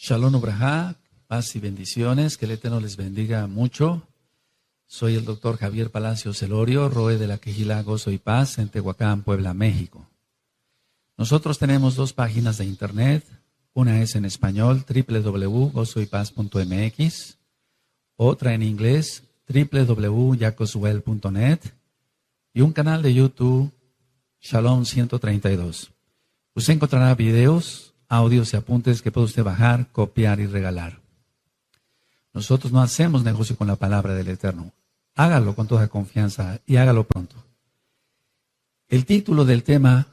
Shalom Ubrajá, paz y bendiciones, que el Eterno les bendiga mucho. Soy el doctor Javier Palacios Elorio, Roe de la Quejilá Gozo y Paz, en Tehuacán, Puebla, México. Nosotros tenemos dos páginas de internet, una es en español, www.gozoypaz.mx, otra en inglés, www.jacoswell.net, y un canal de YouTube, Shalom 132. Usted encontrará videos, audios y apuntes que puede usted bajar, copiar y regalar. Nosotros no hacemos negocio con la palabra del Eterno. Hágalo con toda confianza y hágalo pronto. El título del tema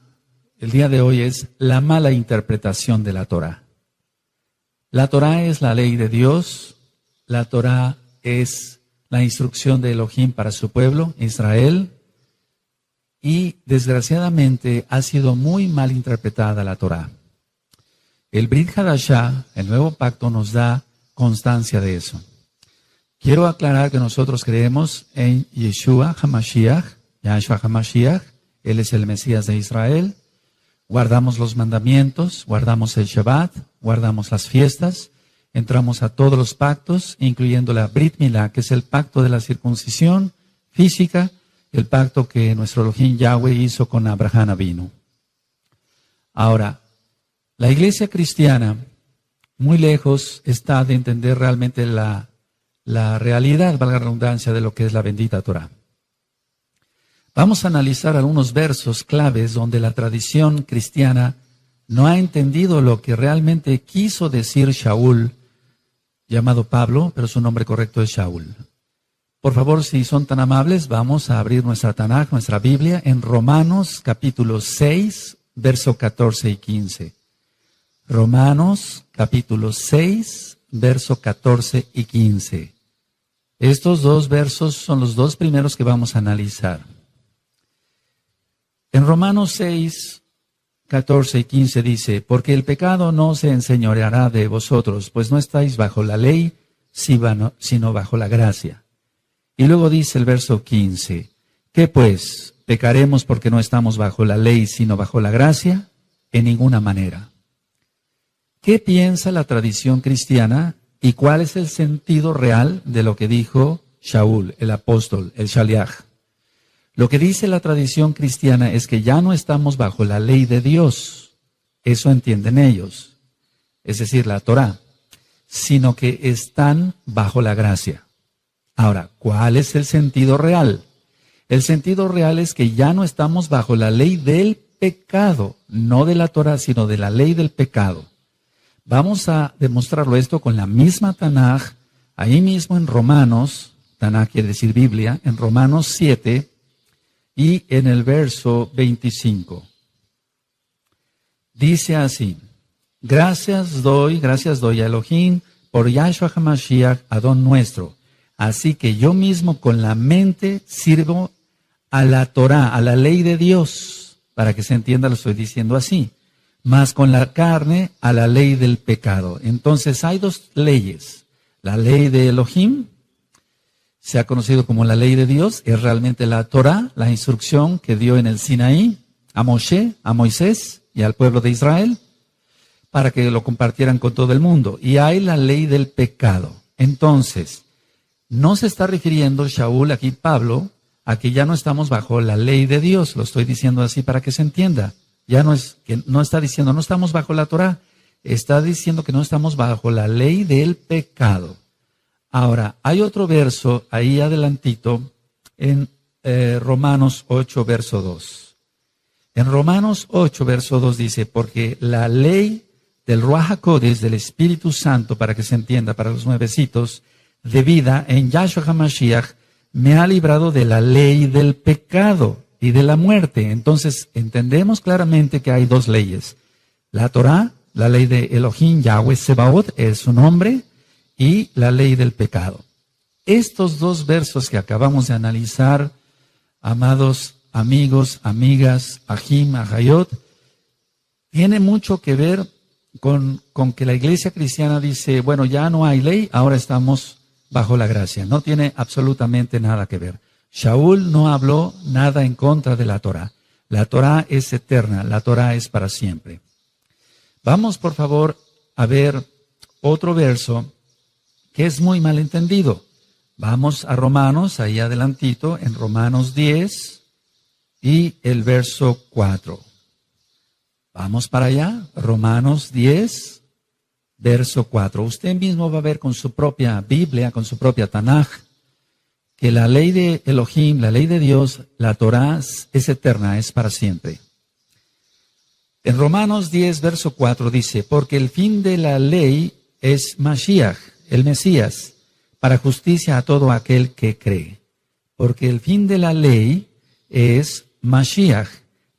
el día de hoy es la mala interpretación de la Torá. La Torá es la ley de Dios. La Torá es la instrucción de Elohim para su pueblo, Israel. Y desgraciadamente ha sido muy mal interpretada la Torá. El Brit Hadashah, el nuevo pacto, nos da constancia de eso. Quiero aclarar que nosotros creemos en Yeshua HaMashiach, Yahshua HaMashiach. Él es el Mesías de Israel. Guardamos los mandamientos, guardamos el Shabbat, guardamos las fiestas, entramos a todos los pactos, incluyendo la Brit Milá, que es el pacto de la circuncisión física, el pacto que nuestro Elohim Yahweh hizo con Abraham Avinu. Ahora, la iglesia cristiana, muy lejos está de entender realmente la realidad, valga la redundancia, de lo que es la bendita Torá. Vamos a analizar algunos versos claves donde la tradición cristiana no ha entendido lo que realmente quiso decir Shaul, llamado Pablo, pero su nombre correcto es Shaul. Por favor, si son tan amables, vamos a abrir nuestra Tanaj, nuestra Biblia, en Romanos capítulo 6, verso 14 y 15. Romanos capítulo 6, verso 14 y 15. Estos dos versos son los dos primeros que vamos a analizar. En Romanos 6, 14 y 15 dice, porque el pecado no se enseñoreará de vosotros, pues no estáis bajo la ley, sino bajo la gracia. Y luego dice el verso 15, ¿qué pues? ¿Pecaremos porque no estamos bajo la ley, sino bajo la gracia? En ninguna manera. ¿Qué piensa la tradición cristiana y cuál es el sentido real de lo que dijo Shaul, el apóstol, el Shaliach? Lo que dice la tradición cristiana es que ya no estamos bajo la ley de Dios, eso entienden ellos, es decir, la Torá, sino que están bajo la gracia. Ahora, ¿cuál es el sentido real? El sentido real es que ya no estamos bajo la ley del pecado, no de la Torá, sino de la ley del pecado. Vamos a demostrarlo esto con la misma Tanaj, ahí mismo en Romanos, Tanaj quiere decir Biblia, en Romanos 7 y en el verso 25. Dice así, gracias doy a Elohim por Yahshua HaMashiach, Adón nuestro. Así que yo mismo con la mente sirvo a la Torá, a la ley de Dios, para que se entienda lo estoy diciendo así. Más con la carne a la ley del pecado. Entonces hay dos leyes. La ley de Elohim, se ha conocido como la ley de Dios, es realmente la Torá, la instrucción que dio en el Sinaí a Moshe, a Moisés y al pueblo de Israel, para que lo compartieran con todo el mundo. Y hay la ley del pecado. Entonces, no se está refiriendo Shaul, aquí Pablo, a que ya no estamos bajo la ley de Dios. Lo estoy diciendo así para que se entienda. Ya no está diciendo no estamos bajo la Torá, está diciendo que no estamos bajo la ley del pecado. Ahora, hay otro verso ahí adelantito en Romanos 8, verso 2. En Romanos 8, verso 2 dice, porque la ley del Ruach HaKodesh, del Espíritu Santo, para que se entienda, para los nuevecitos, de vida en Yahshua HaMashiach, me ha librado de la ley del pecado y de la muerte. Entonces, entendemos claramente que hay dos leyes. La Torá, la ley de Elohim, Yahweh Sebaot, es su nombre, y la ley del pecado. Estos dos versos que acabamos de analizar, amados amigos, amigas, Ahim, Ahayot, tiene mucho que ver con que la iglesia cristiana dice, bueno, ya no hay ley, ahora estamos bajo la gracia. No tiene absolutamente nada que ver. Shaul no habló nada en contra de la Torá. La Torá es eterna, la Torá es para siempre. Vamos, por favor, a ver otro verso que es muy mal entendido. Vamos a Romanos, ahí adelantito, en Romanos 10 y el verso 4. Vamos para allá, Romanos 10, verso 4. Usted mismo va a ver con su propia Biblia, con su propia Tanaj, que la ley de Elohim, la ley de Dios, la Torah es eterna, es para siempre. En Romanos 10, verso 4 dice, porque el fin de la ley es Mashiach, el Mesías, para justicia a todo aquel que cree. Porque el fin de la ley es Mashiach,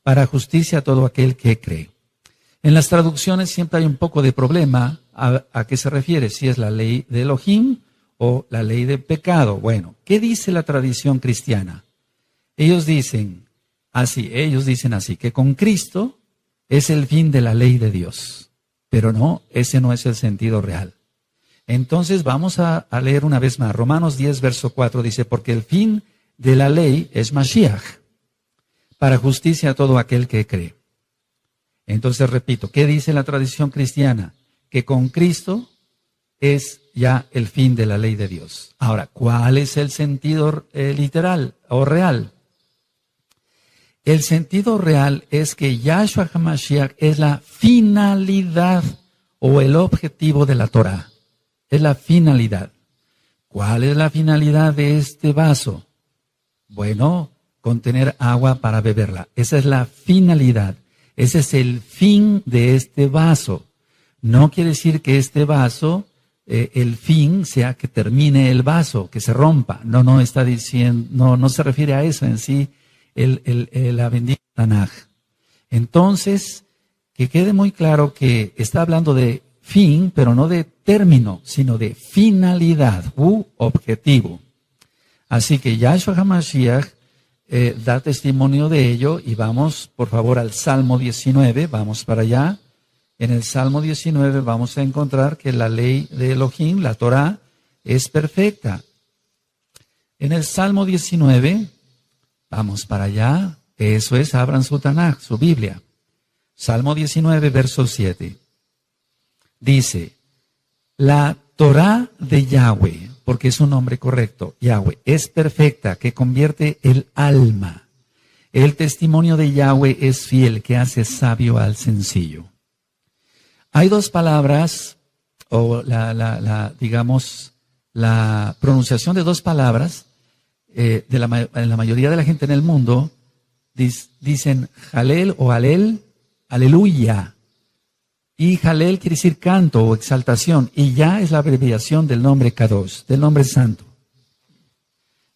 para justicia a todo aquel que cree. En las traducciones siempre hay un poco de problema a qué se refiere, si es la ley de Elohim o la ley de pecado. Bueno, ¿qué dice la tradición cristiana? Ellos dicen así, que con Cristo es el fin de la ley de Dios. Pero no, ese no es el sentido real. Entonces vamos a leer una vez más. Romanos 10, verso 4 dice, porque el fin de la ley es Mashiach, para justicia a todo aquel que cree. Entonces repito, ¿qué dice la tradición cristiana? Que con Cristo es ya el fin de la ley de Dios. Ahora, ¿cuál es el sentido literal o real? El sentido real es que Yahshua HaMashiach es la finalidad o el objetivo de la Torah. Es la finalidad. ¿Cuál es la finalidad de este vaso? Bueno, contener agua para beberla. Esa es la finalidad. Ese es el fin de este vaso. No quiere decir que este vaso, el fin sea que termine el vaso, que se rompa. No está diciendo, no se refiere a eso en sí. La bendita Tanaj. Entonces, que quede muy claro que está hablando de fin, pero no de término, sino de finalidad u objetivo. Así que Yahshua HaMashiach da testimonio de ello y vamos, por favor, al Salmo 19, vamos para allá. En el Salmo 19 vamos a encontrar que la ley de Elohim, la Torah, es perfecta. En el Salmo 19... vamos para allá, eso es, abran su Tanaj, su Biblia. Salmo 19, verso 7. Dice, la Torah de Yahweh, porque es un nombre correcto, Yahweh, es perfecta, que convierte el alma. El testimonio de Yahweh es fiel, que hace sabio al sencillo. Hay dos palabras, o digamos, la pronunciación de dos palabras, en la mayoría de la gente en el mundo dicen Jalel o Alel, aleluya. Y Jalel quiere decir canto o exaltación. Y ya es la abreviación del nombre Kadosh, del nombre santo.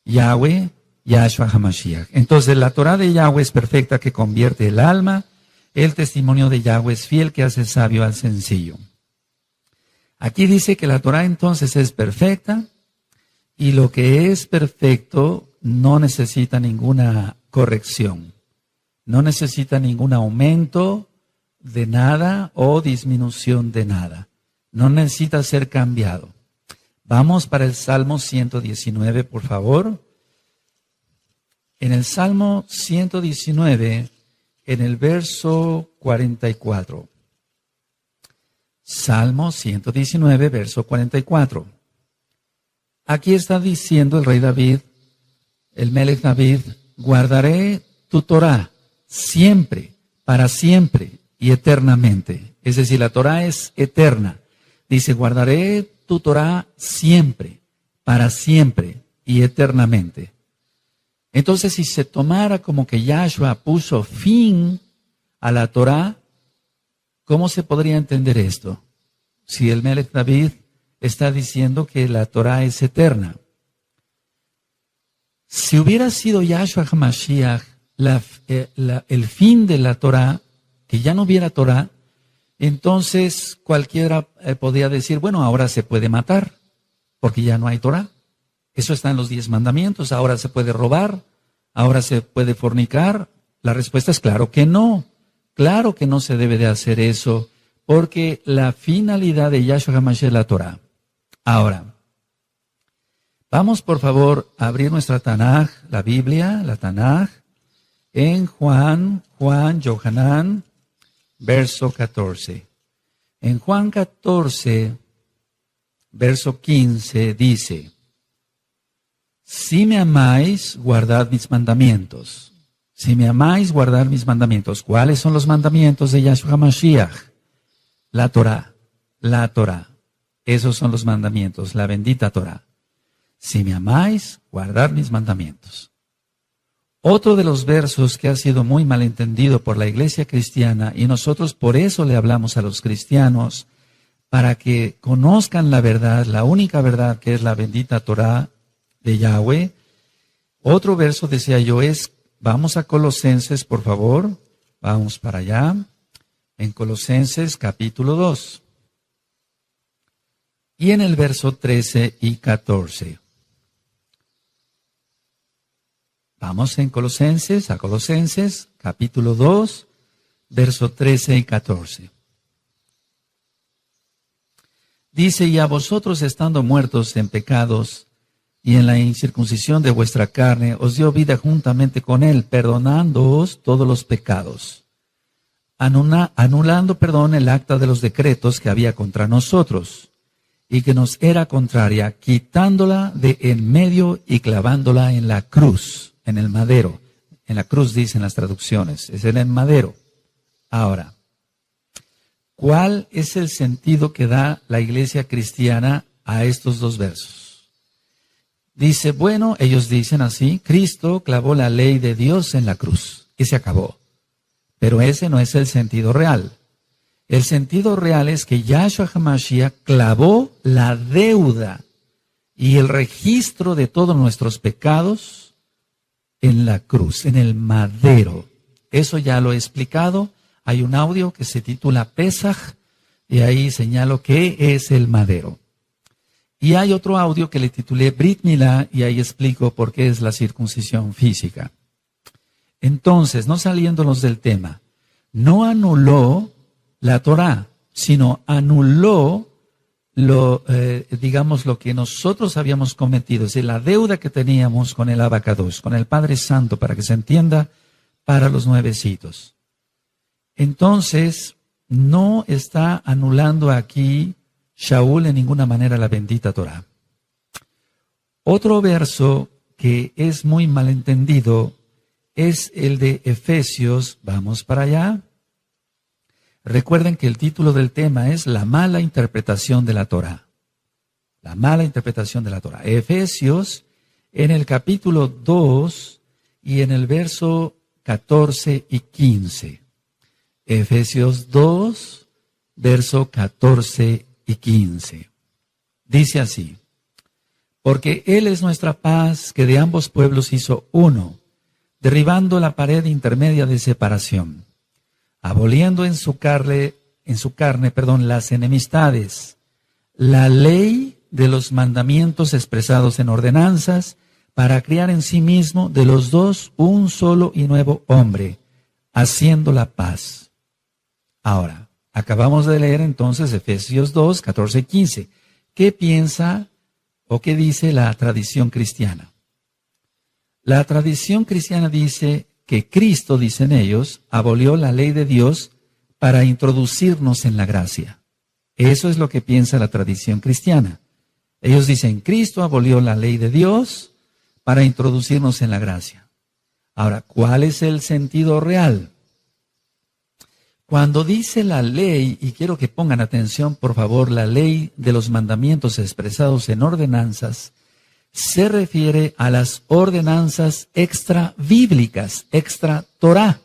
Yahweh, Yahshua HaMashiach. Entonces la Torah de Yahweh es perfecta, que convierte el alma. El testimonio de Yahweh es fiel, que hace sabio al sencillo. Aquí dice que la Torah entonces es perfecta. Y lo que es perfecto no necesita ninguna corrección, no necesita ningún aumento de nada o disminución de nada, no necesita ser cambiado. Vamos para el Salmo 119, por favor. En el Salmo 119, en el verso 44. Salmo 119, verso 44. Aquí está diciendo el rey David, el Melech David, guardaré tu Torah siempre, para siempre y eternamente. Es decir, la Torah es eterna. Dice, guardaré tu Torah siempre, para siempre y eternamente. Entonces, si se tomara como que Yahshua puso fin a la Torah, ¿cómo se podría entender esto? Si el Melech David está diciendo que la Torah es eterna. Si hubiera sido Yahshua HaMashiach el fin de la Torah, que ya no hubiera Torah, entonces cualquiera podría decir, bueno, ahora se puede matar, porque ya no hay Torah. Eso está en los 10 mandamientos. Ahora se puede robar, ahora se puede fornicar. La respuesta es claro que no. Claro que no se debe de hacer eso, porque la finalidad de Yahshua HaMashiach es la Torah. Ahora, vamos por favor a abrir nuestra Tanaj, la Biblia, la Tanaj, en Juan, Yohanan, verso 14. En Juan 14, verso 15 dice, si me amáis, guardad mis mandamientos. Si me amáis, guardad mis mandamientos. ¿Cuáles son los mandamientos de Yahshua Mashiach? La Torah. La Torah. Esos son los mandamientos, la bendita Torah. Si me amáis, guardad mis mandamientos. Otro de los versos que ha sido muy malentendido por la iglesia cristiana, y nosotros por eso le hablamos a los cristianos, para que conozcan la verdad, la única verdad que es la bendita Torah de Yahweh. Otro verso, decía yo, es, vamos a Colosenses, por favor, vamos para allá, en Colosenses capítulo 2. Y en el verso 13 y 14. Vamos en Colosenses, a Colosenses, capítulo 2, verso 13 y 14. Dice, y a vosotros estando muertos en pecados y en la incircuncisión de vuestra carne, os dio vida juntamente con él, perdonándoos todos los pecados, anulando, el acta de los decretos que había contra nosotros y que nos era contraria, quitándola de en medio y clavándola en la cruz, en el madero. En la cruz dicen las traducciones, es en el madero. Ahora, ¿cuál es el sentido que da la iglesia cristiana a estos dos versos? Dice, bueno, ellos dicen así, Cristo clavó la ley de Dios en la cruz y se acabó. Pero ese no es el sentido real. El sentido real es que Yahshua HaMashiach clavó la deuda y el registro de todos nuestros pecados en la cruz, en el madero. Eso ya lo he explicado. Hay un audio que se titula Pesaj, y ahí señalo qué es el madero. Y hay otro audio que le titulé Brit Milá, y ahí explico por qué es la circuncisión física. Entonces, no saliéndonos del tema, no anuló la Torah, sino anuló lo que nosotros habíamos cometido, es decir, la deuda que teníamos con el Abacados, con el Padre Santo, para que se entienda, para los nuevecitos. Entonces, no está anulando aquí Shaul en ninguna manera la bendita Torah. Otro verso que es muy malentendido es el de Efesios. Vamos para allá. Recuerden que el título del tema es la mala interpretación de la Torah. La mala interpretación de la Torah. Efesios, en el capítulo 2 y en el verso 14 y 15. Efesios 2, verso 14 y 15. Dice así, porque Él es nuestra paz, que de ambos pueblos hizo uno, derribando la pared intermedia de separación, aboliendo en su carne, las enemistades, la ley de los mandamientos expresados en ordenanzas, para crear en sí mismo de los dos un solo y nuevo hombre, haciendo la paz. Ahora, acabamos de leer entonces Efesios 2, 14 y 15. ¿Qué piensa o qué dice la tradición cristiana? La tradición cristiana dice que Cristo, dicen ellos, abolió la ley de Dios para introducirnos en la gracia. Eso es lo que piensa la tradición cristiana. Ellos dicen, Cristo abolió la ley de Dios para introducirnos en la gracia. Ahora, ¿cuál es el sentido real? Cuando dice la ley, y quiero que pongan atención, por favor, la ley de los mandamientos expresados en ordenanzas, se refiere a las ordenanzas extra bíblicas, extra Torah.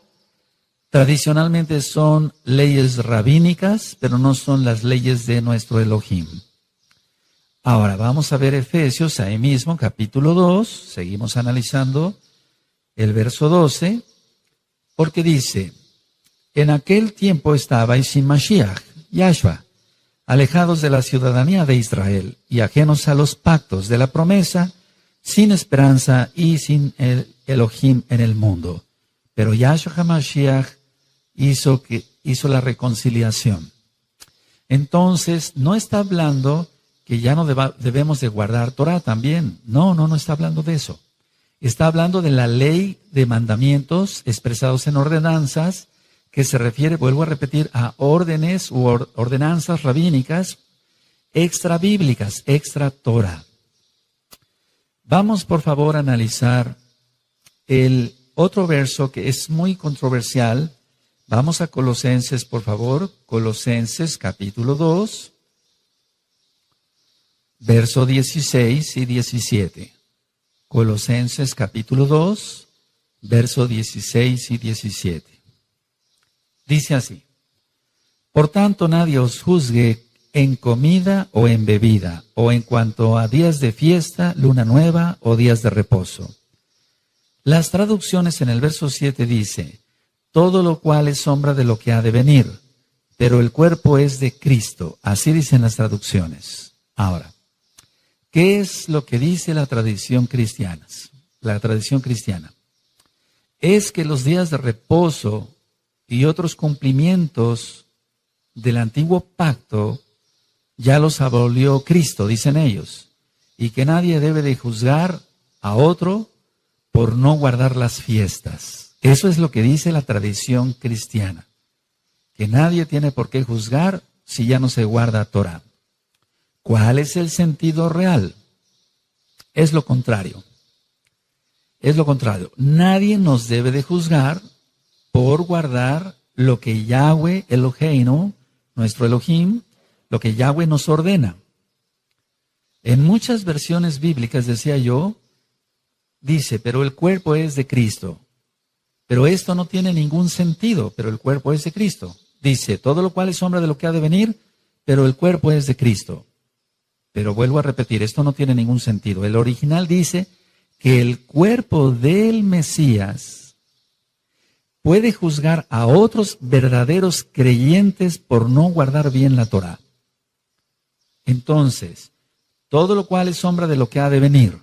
Tradicionalmente son leyes rabínicas, pero no son las leyes de nuestro Elohim. Ahora vamos a ver Efesios, ahí mismo, capítulo 2, seguimos analizando el verso 12, porque dice, en aquel tiempo estabais sin Mashiach, Yahshua, alejados de la ciudadanía de Israel y ajenos a los pactos de la promesa, sin esperanza y sin el Elohim en el mundo. Pero Yahshua HaMashiach hizo la reconciliación. Entonces, no está hablando que ya no debemos de guardar Torah también. No está hablando de eso. Está hablando de la ley de mandamientos expresados en ordenanzas, que se refiere, vuelvo a repetir, a órdenes u ordenanzas rabínicas extra bíblicas, extra Torah. Vamos por favor a analizar el otro verso que es muy controversial. Vamos a Colosenses, por favor. Colosenses capítulo 2, verso 16 y 17. Colosenses capítulo 2, verso 16 y 17. Dice así: por tanto nadie os juzgue en comida o en bebida, o en cuanto a días de fiesta, luna nueva o días de reposo. Las traducciones en el verso 7 dice: todo lo cual es sombra de lo que ha de venir, pero el cuerpo es de Cristo. Así dicen las traducciones. Ahora, ¿qué es lo que dice la tradición cristiana? La tradición cristiana es que los días de reposo y otros cumplimientos del antiguo pacto ya los abolió Cristo, dicen ellos, y que nadie debe de juzgar a otro por no guardar las fiestas. Eso es lo que dice la tradición cristiana, que nadie tiene por qué juzgar si ya no se guarda Torah. ¿Cuál es el sentido real? Es lo contrario. Es lo contrario. Nadie nos debe de juzgar por guardar lo que Yahweh Eloheinu, nuestro Elohim, lo que Yahweh nos ordena. En muchas versiones bíblicas, decía yo, dice, pero el cuerpo es de Cristo. Pero esto no tiene ningún sentido, pero el cuerpo es de Cristo. Dice, todo lo cual es sombra de lo que ha de venir, pero el cuerpo es de Cristo. Pero vuelvo a repetir, esto no tiene ningún sentido. El original dice que el cuerpo del Mesías puede juzgar a otros verdaderos creyentes por no guardar bien la Torah. Entonces, todo lo cual es sombra de lo que ha de venir.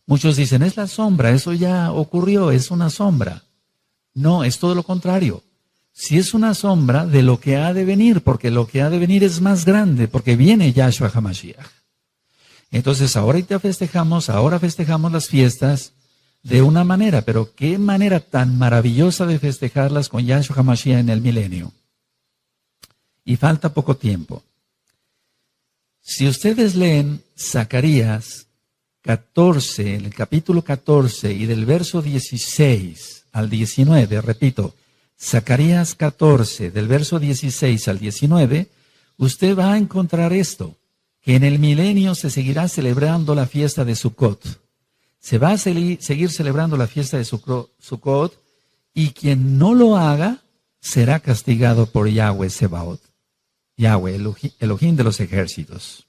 Muchos dicen, es la sombra, eso ya ocurrió, es una sombra. No, es todo lo contrario. Si es una sombra de lo que ha de venir, porque lo que ha de venir es más grande, porque viene Yahshua HaMashiach. Entonces, ahora festejamos las fiestas de una manera, pero qué manera tan maravillosa de festejarlas con Yahshua HaMashiach en el milenio. Y falta poco tiempo. Si ustedes leen Zacarías 14, en el capítulo 14 y del verso 16 al 19, repito, Zacarías 14, del verso 16 al 19, usted va a encontrar esto, que en el milenio se seguirá celebrando la fiesta de Sukkot. Se va a seguir celebrando la fiesta de Sukkot, y quien no lo haga será castigado por Yahweh Sebaot. Yahweh, Elohim de los ejércitos.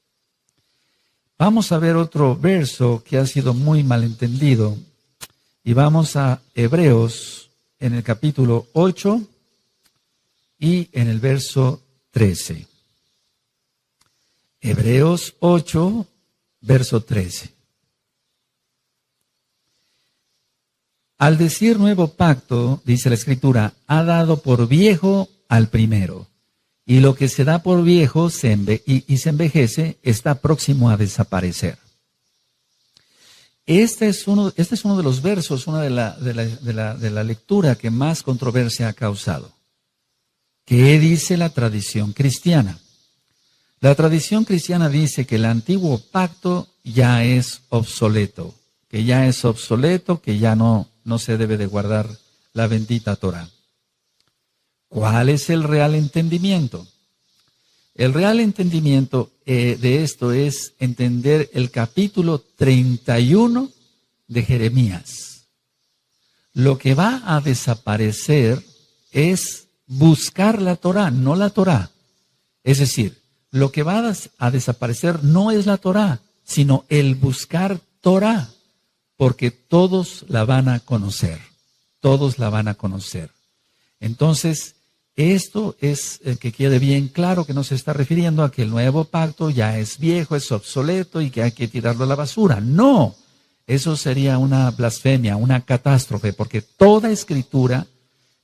Vamos a ver otro verso que ha sido muy malentendido. Y vamos a Hebreos en el capítulo 8 y en el verso 13. Hebreos 8, verso 13. Al decir nuevo pacto, dice la Escritura, ha dado por viejo al primero. Y lo que se da por viejo se envejece, está próximo a desaparecer. Este es uno de los versos, una de la lectura que más controversia ha causado. ¿Qué dice la tradición cristiana? La tradición cristiana dice que el antiguo pacto ya es obsoleto, que ya no se debe de guardar la bendita Torah. ¿Cuál es el real entendimiento? El real entendimiento de esto es entender el capítulo 31 de Jeremías. Lo que va a desaparecer es buscar la Torah, no la Torah. Es decir, lo que va a desaparecer no es la Torah, sino el buscar Torah, porque todos la van a conocer. Todos la van a conocer. Entonces, esto es que quede bien claro que no se está refiriendo a que el nuevo pacto ya es viejo, es obsoleto y que hay que tirarlo a la basura. No, eso sería una blasfemia, una catástrofe, porque toda escritura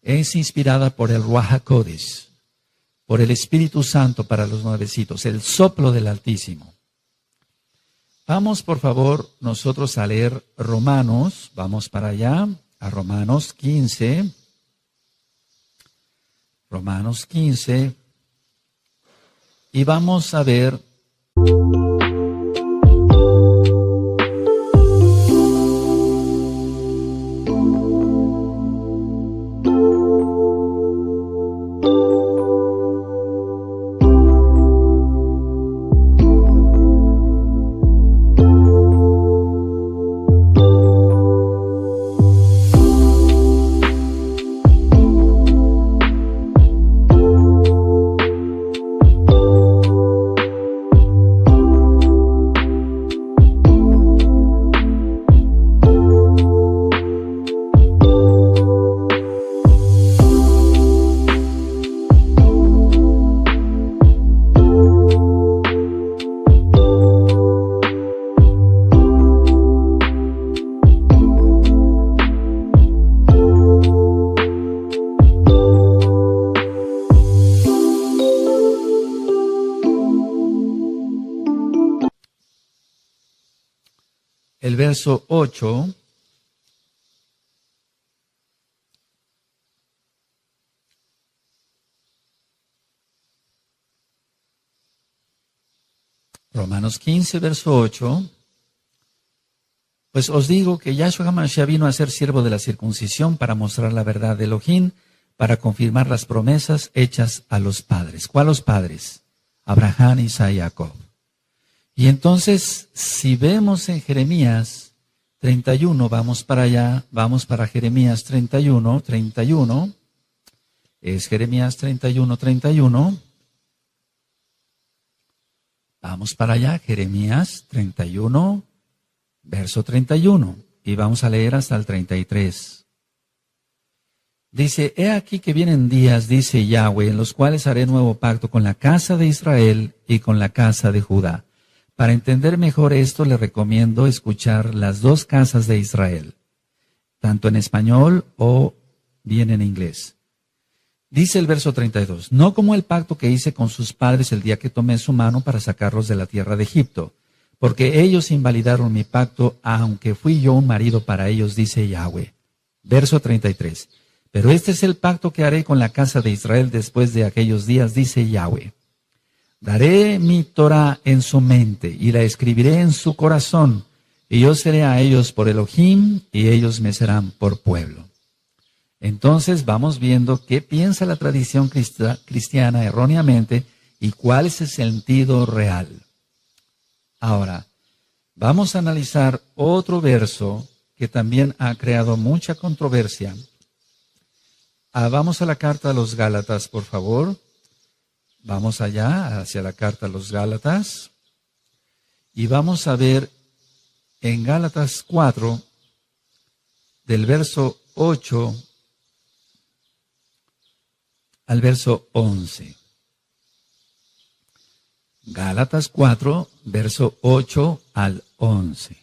es inspirada por el Ruach HaKodesh, por el Espíritu Santo para los nuevecitos, el soplo del Altísimo. Vamos, por favor, nosotros a leer Romanos, vamos para allá, a Romanos 15. Romanos 15, y vamos a ver el verso 8. Romanos 15, verso 8. Pues os digo que Yahshua HaMashiach vino a ser siervo de la circuncisión para mostrar la verdad de Elohim, para confirmar las promesas hechas a los padres. ¿Cuáles padres? Abraham, Isaac y Jacob. Y entonces, si vemos en Jeremías 31, vamos para allá, vamos para Jeremías 31, es Jeremías 31. Vamos para allá, Jeremías 31, verso 31, y vamos a leer hasta el 33. Dice, he aquí que vienen días, dice Yahweh, en los cuales haré nuevo pacto con la casa de Israel y con la casa de Judá. Para entender mejor esto, le recomiendo escuchar las dos casas de Israel, tanto en español o bien en inglés. Dice el verso 32, no como el pacto que hice con sus padres el día que tomé su mano para sacarlos de la tierra de Egipto, porque ellos invalidaron mi pacto, aunque fui yo un marido para ellos, dice Yahweh. Verso 33, pero este es el pacto que haré con la casa de Israel después de aquellos días, dice Yahweh. Daré mi Torah en su mente y la escribiré en su corazón, y yo seré a ellos por Elohim, y ellos me serán por pueblo. Entonces vamos viendo qué piensa la tradición cristiana erróneamente y cuál es el sentido real. Ahora, vamos a analizar otro verso que también ha creado mucha controversia. Vamos a la carta a los Gálatas, por favor. Vamos allá, hacia la carta a los Gálatas. Y vamos a ver en Gálatas 4, del verso 8 al verso 11. Gálatas 4, verso 8 al 11.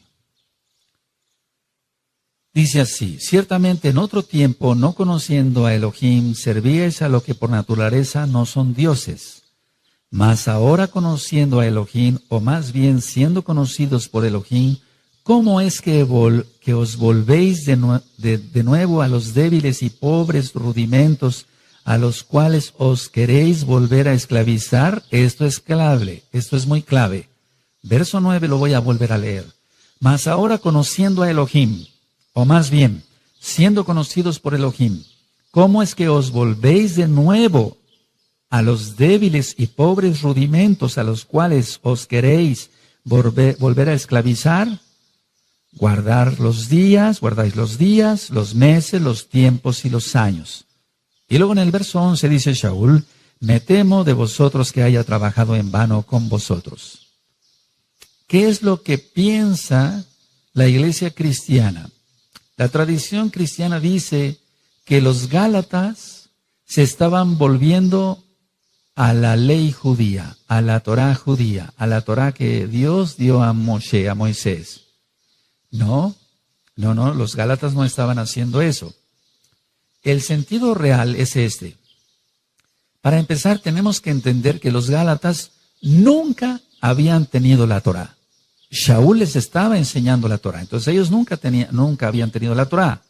Dice así, ciertamente en otro tiempo, no conociendo a Elohim, servíais a lo que por naturaleza no son dioses. Mas ahora conociendo a Elohim, o más bien siendo conocidos por Elohim, ¿cómo es que os volvéis de nuevo a los débiles y pobres rudimentos a los cuales os queréis volver a esclavizar? Esto es clave, esto es muy clave. Verso 9 lo voy a volver a leer. Mas ahora conociendo a Elohim, o más bien, siendo conocidos por Elohim, ¿cómo es que os volvéis de nuevo a los débiles y pobres rudimentos a los cuales os queréis volver a esclavizar? Guardáis los días, los meses, los tiempos y los años. Y luego en el verso 11 dice Shaul, me temo de vosotros que haya trabajado en vano con vosotros. ¿Qué es lo que piensa la iglesia cristiana? La tradición cristiana dice que los Gálatas se estaban volviendo a la ley judía, a la Torá judía, a la Torá que Dios dio a Moshe, a Moisés. No, los Gálatas no estaban haciendo eso. El sentido real es este. Para empezar, tenemos que entender que los Gálatas nunca habían tenido la Torá. Shaul les estaba enseñando la Torá. Entonces ellos nunca habían tenido la Torá.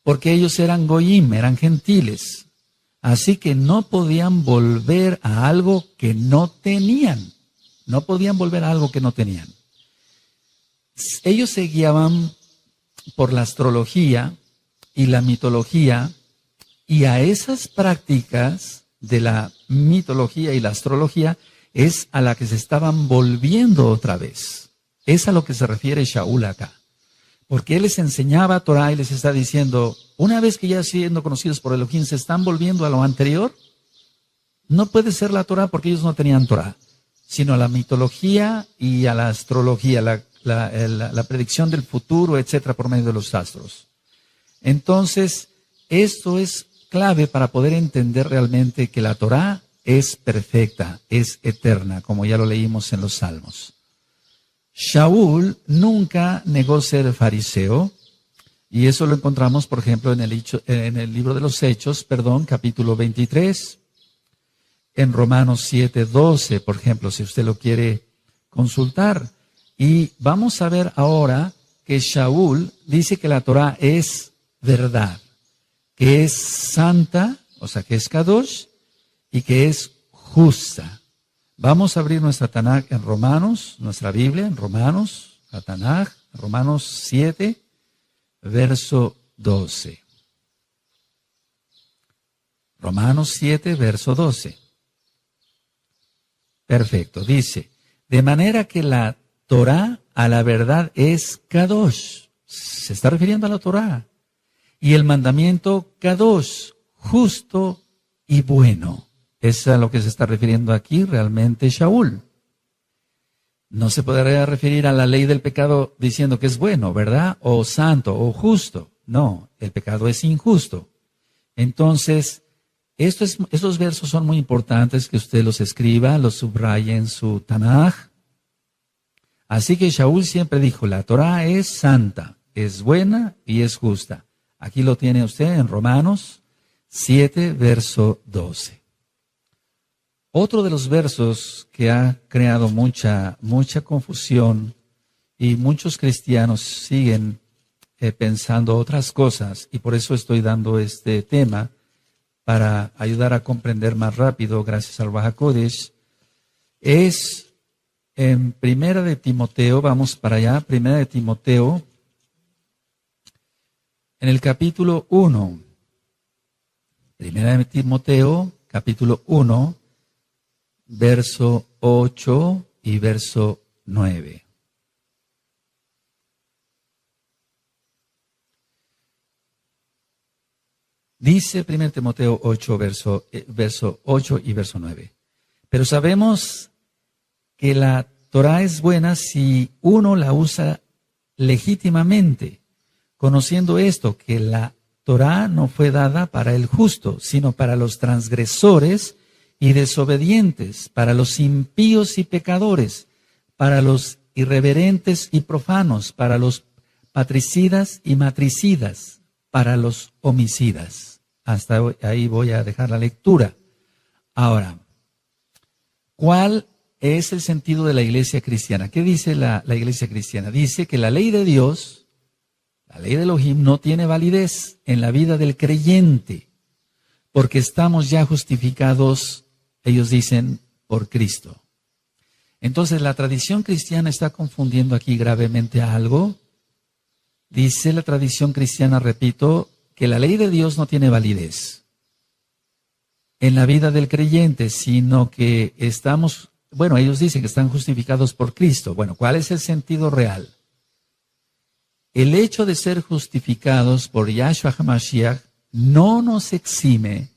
Porque ellos eran goyim, eran gentiles. Así que no podían volver a algo que no tenían. No podían volver a algo que no tenían. Ellos se guiaban por la astrología y la mitología, y a esas prácticas de la mitología y la astrología es a la que se estaban volviendo otra vez. Es a lo que se refiere Shaul acá. Porque él les enseñaba Torah y les está diciendo, una vez que ya siendo conocidos por Elohim se están volviendo a lo anterior, no puede ser la Torah porque ellos no tenían Torah, sino a la mitología y a la astrología, la predicción del futuro, etcétera, por medio de los astros. Entonces, esto es clave para poder entender realmente que la Torá es perfecta, es eterna, como ya lo leímos en los Salmos. Shaul nunca negó ser fariseo, y eso lo encontramos, por ejemplo, en el libro de los Hechos, capítulo 23, en Romanos 7:12, por ejemplo, si usted lo quiere consultar. Y vamos a ver ahora que Shaul dice que la Torah es verdad, que es santa, o sea, que es Kadosh, y que es justa. Vamos a abrir nuestra Tanaj en Romanos, nuestra Biblia en Romanos, la Tanaj, Romanos 7, verso 12. Romanos 7, verso 12. Perfecto, dice, de manera que la Torah a la verdad es Kadosh, se está refiriendo a la Torah, y el mandamiento Kadosh, justo y bueno. Es a lo que se está refiriendo aquí realmente Shaul. No se podría referir a la ley del pecado diciendo que es bueno, ¿verdad? O santo, o justo. No, el pecado es injusto. Entonces, estos versos son muy importantes que usted los escriba, los subraye en su Tanaj. Así que Shaul siempre dijo, la Torah es santa, es buena y es justa. Aquí lo tiene usted en Romanos 7, verso 12. Otro de los versos que ha creado mucha confusión y muchos cristianos siguen pensando otras cosas, y por eso estoy dando este tema para ayudar a comprender más rápido, gracias al Ruach HaKodesh, es en Primera de Timoteo, vamos para allá, Primera de Timoteo, en el capítulo 1, Primera de Timoteo, capítulo 1, verso 8 y verso 9. Dice 1 Timoteo 8, verso 8 y verso 9. Pero sabemos que la Torah es buena si uno la usa legítimamente, conociendo esto, que la Torah no fue dada para el justo, sino para los transgresores y desobedientes, para los impíos y pecadores, para los irreverentes y profanos, para los patricidas y matricidas, para los homicidas. Hasta ahí voy a dejar la lectura. Ahora, ¿cuál es el sentido de la iglesia cristiana? ¿Qué dice la iglesia cristiana? Dice que la ley de Dios, la ley de Elohim, no tiene validez en la vida del creyente, porque estamos ya justificados, ellos dicen, por Cristo. Entonces, la tradición cristiana está confundiendo aquí gravemente algo. Dice la tradición cristiana, repito, que la ley de Dios no tiene validez en la vida del creyente, sino que estamos, bueno, ellos dicen que están justificados por Cristo. Bueno, ¿cuál es el sentido real? El hecho de ser justificados por Yahshua HaMashiach no nos exime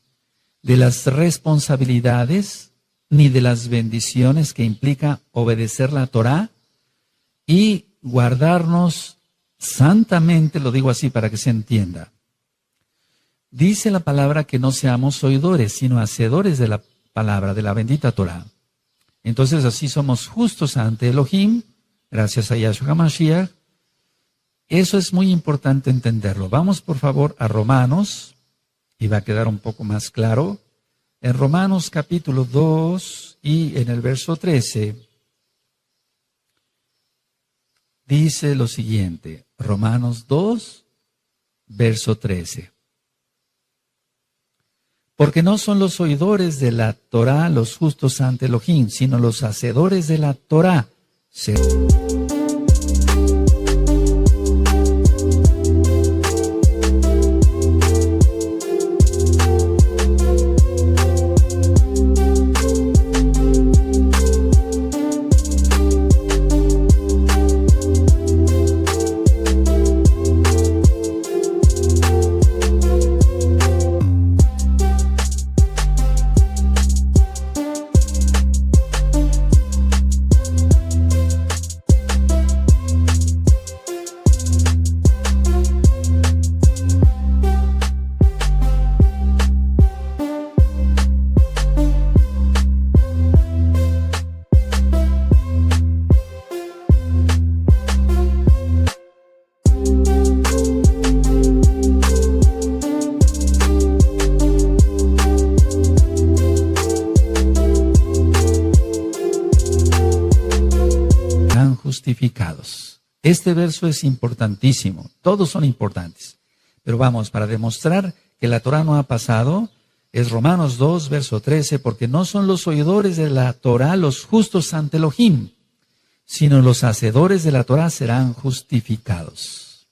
de las responsabilidades ni de las bendiciones que implica obedecer la Torah y guardarnos santamente, lo digo así para que se entienda. Dice la palabra que no seamos oidores, sino hacedores de la palabra, de la bendita Torah. Entonces así somos justos ante Elohim, gracias a Yahshua HaMashiach. Eso es muy importante entenderlo. Vamos por favor a Romanos, y va a quedar un poco más claro. En Romanos capítulo 2 y en el verso 13, dice lo siguiente, Romanos 2, verso 13. Porque no son los oidores de la Torah los justos ante Elohim, sino los hacedores de la Torah. justificados. Este verso es importantísimo, todos son importantes. Pero vamos, para demostrar que la Torá no ha pasado, es Romanos 2, verso 13, porque no son los oidores de la Torá los justos ante Elohim, sino los hacedores de la Torá serán justificados.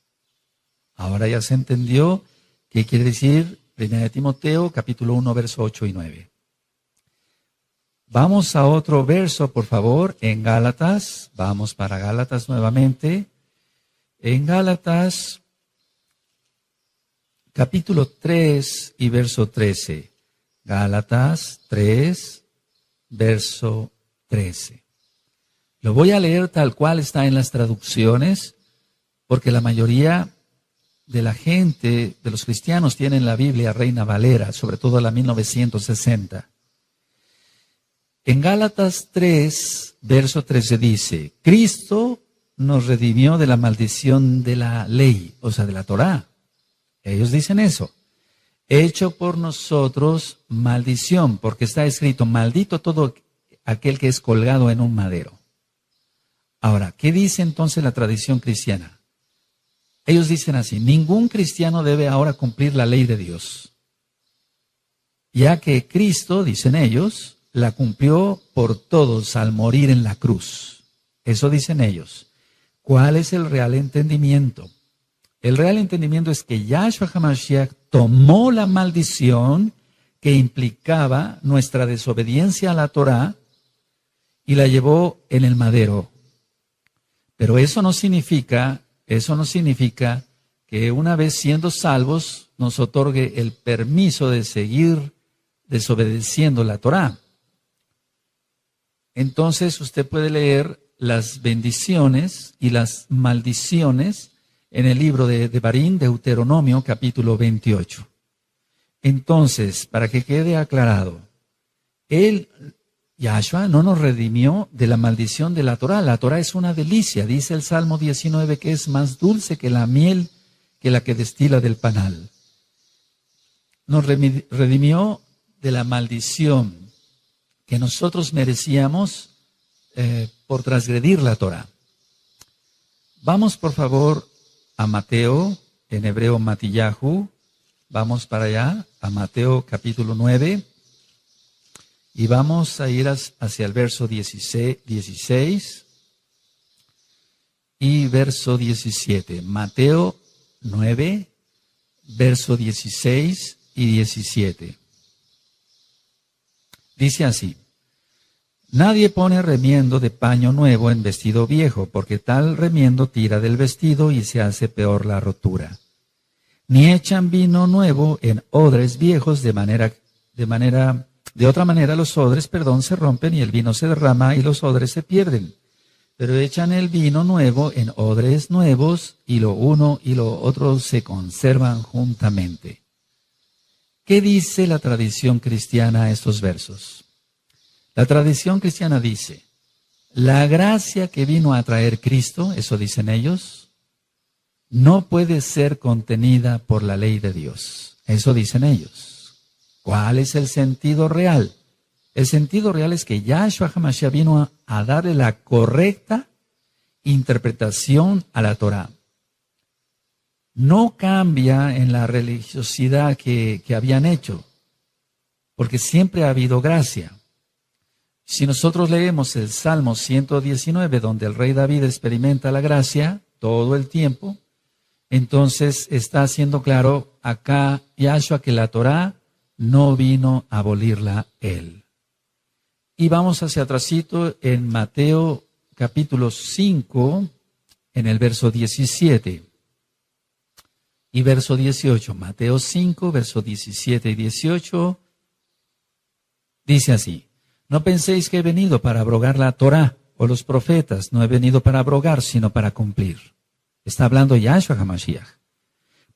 Ahora ya se entendió qué quiere decir 1 Timoteo, capítulo 1, verso 8 y 9. Vamos a otro verso, por favor, en Gálatas. Vamos para Gálatas nuevamente. En Gálatas, capítulo 3 y verso 13. Gálatas 3, verso 13. Lo voy a leer tal cual está en las traducciones, porque la mayoría de la gente, de los cristianos, tienen la Biblia Reina Valera, sobre todo la 1960. En Gálatas 3, verso 13 dice, Cristo nos redimió de la maldición de la ley, o sea, de la Torá. Ellos dicen eso. Hecho por nosotros maldición, porque está escrito, maldito todo aquel que es colgado en un madero. Ahora, ¿qué dice entonces la tradición cristiana? Ellos dicen así, ningún cristiano debe ahora cumplir la ley de Dios, ya que Cristo, dicen ellos, la cumplió por todos al morir en la cruz. Eso dicen ellos. ¿Cuál es el real entendimiento? El real entendimiento es que Yahshua HaMashiach tomó la maldición que implicaba nuestra desobediencia a la Torá y la llevó en el madero. Pero eso no significa que una vez siendo salvos nos otorgue el permiso de seguir desobedeciendo la Torá. Entonces usted puede leer las bendiciones y las maldiciones en el libro de Devarim, Deuteronomio, capítulo 28. Entonces, para que quede aclarado, Yahshua no nos redimió de la maldición de la Torá. La Torá es una delicia, dice el Salmo 19, que es más dulce que la miel que la que destila del panal. Nos redimió de la maldición que nosotros merecíamos por transgredir la Torá. Vamos, por favor, a Mateo, en hebreo Matillahu. Vamos para allá, a Mateo capítulo 9. Y vamos a ir hacia el verso 16 y verso 17. Mateo 9, verso 16 y 17. Dice así, nadie pone remiendo de paño nuevo en vestido viejo, porque tal remiendo tira del vestido y se hace peor la rotura. Ni echan vino nuevo en odres viejos de otra manera los odres, se rompen y el vino se derrama y los odres se pierden. Pero echan el vino nuevo en odres nuevos y lo uno y lo otro se conservan juntamente. ¿Qué dice la tradición cristiana a estos versos? La tradición cristiana dice, la gracia que vino a traer Cristo, eso dicen ellos, no puede ser contenida por la ley de Dios. Eso dicen ellos. ¿Cuál es el sentido real? El sentido real es que Yahshua HaMashiach vino a darle la correcta interpretación a la Torá. No cambia en la religiosidad que habían hecho, porque siempre ha habido gracia. Si nosotros leemos el Salmo 119, donde el rey David experimenta la gracia todo el tiempo, entonces está haciendo claro acá Yahshua que la Torá no vino a abolirla él. Y vamos hacia atrásito en Mateo capítulo 5, en el verso 17. Y verso 18, Mateo 5, verso 17 y 18, dice así, no penséis que he venido para abrogar la Torá o los profetas, no he venido para abrogar, sino para cumplir. Está hablando Yahshua HaMashiach.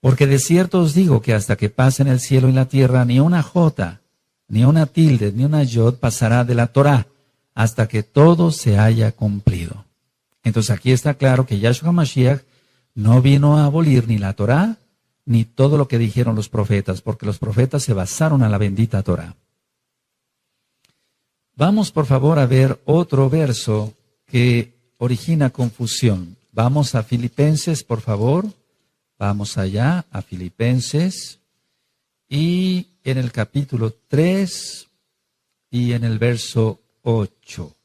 Porque de cierto os digo que hasta que pasen el cielo y la tierra, ni una jota, ni una tilde, ni una yod pasará de la Torá, hasta que todo se haya cumplido. Entonces aquí está claro que Yahshua HaMashiach no vino a abolir ni la Torá, ni todo lo que dijeron los profetas, porque los profetas se basaron a la bendita Torá. Vamos por favor a ver otro verso que origina confusión. Vamos a Filipenses, por favor. Vamos allá a Filipenses. Y en el capítulo 3 y en el verso 8.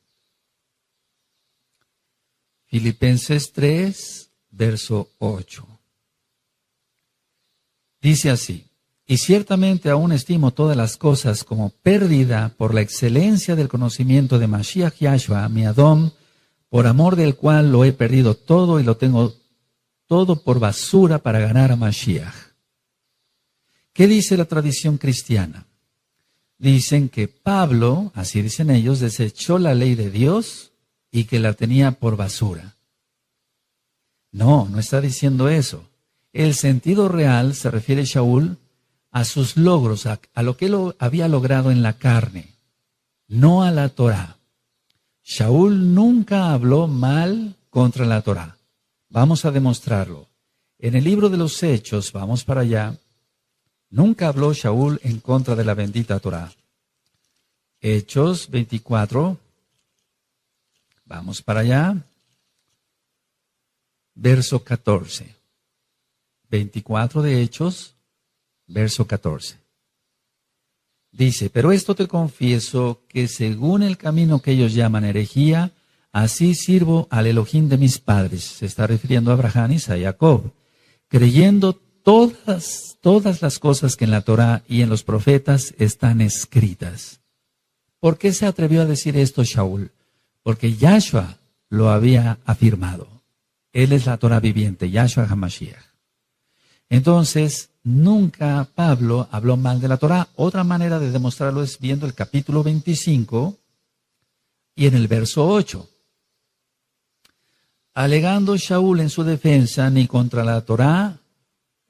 Filipenses 3, verso 8. Dice así: y ciertamente aún estimo todas las cosas como pérdida por la excelencia del conocimiento de Mashiach Yahshua, mi Adón, por amor del cual lo he perdido todo y lo tengo todo por basura para ganar a Mashiach. ¿Qué dice la tradición cristiana? Dicen que Pablo, así dicen ellos, desechó la ley de Dios y que la tenía por basura. No, no está diciendo eso. El sentido real se refiere Shaul a sus logros, a lo que él había logrado en la carne, no a la Torá. Shaul nunca habló mal contra la Torá. Vamos a demostrarlo. En el libro de los Hechos, vamos para allá, nunca habló Shaul en contra de la bendita Torá. Hechos 24, vamos para allá, verso 14. 24 de Hechos, verso 14. Dice: pero esto te confieso, que según el camino que ellos llaman herejía, así sirvo al Elohim de mis padres. Se está refiriendo a Abraham y a Jacob, creyendo todas las cosas que en la Torá y en los profetas están escritas. ¿Por qué se atrevió a decir esto Shaul? Porque Yahshua lo había afirmado. Él es la Torá viviente, Yahshua HaMashiach. Entonces, nunca Pablo habló mal de la Torá. Otra manera de demostrarlo es viendo el capítulo 25 y en el verso 8. Alegando Shaul en su defensa, ni contra la Torá